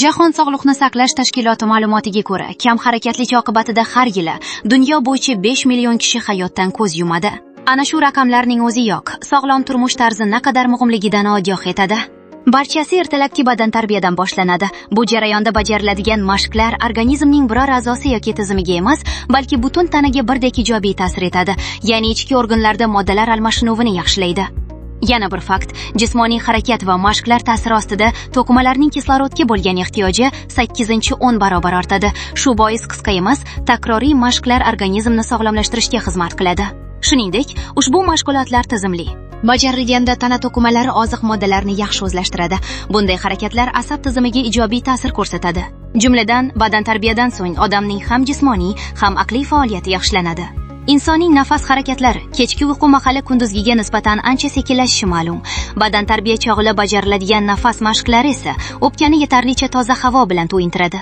Jahon sog'liqni saqlash tashkiloti ma'lumotiga ko'ra, kam harakatlik oqibatida har yili dunyo bo'yicha 5 million kishi hayotdan ko'z yumadi. Ana shu raqamlarning o'ziyoq sog'lom turmush tarzi naqadar muhimligidan ogoh etadi. Barchasi ertalabki badan tarbiyadan boshlanadi. Bu jarayonda bajariladigan mashqlar organizmning biror a'zosi yoki tizimiga emas, balki butun tanaga birdek ijobiy ta'sir etadi, ya'ni ichki organlarda moddalar almashinuvini yaxshilaydi. Yana bir fakt, jismoniy harakat va mashqlar ta'siri ostida to'qimalarning kislorodga bo'lgan ehtiyoji 8-10 barobar ortadi. Shu bois qisqa emas, takroriy mashqlar organizmni sog'lomlashtirishga xizmat qiladi. Shuningdek, ushbu mashg'ulotlar tizimli bajarilganda tana to'qimalari oziq moddalarni yaxshi o'zlashtiradi. Bunday harakatlar asab tizimiga ijobiy ta'sir ko'rsatadi. Jumladan, badan tarbiyadan so'ng odamning ham jismoniy, ham aqliy faoliyati yaxshilanadi. Insonning nafas harakatlari kechki uyqu mahali kunduzgiga nisbatan ancha sekinlashishi ma'lum. Badan tarbiya chog'ida bajariladigan nafas mashqlari esa o'pkani yetarlicha toza havo bilan to'yintiradi.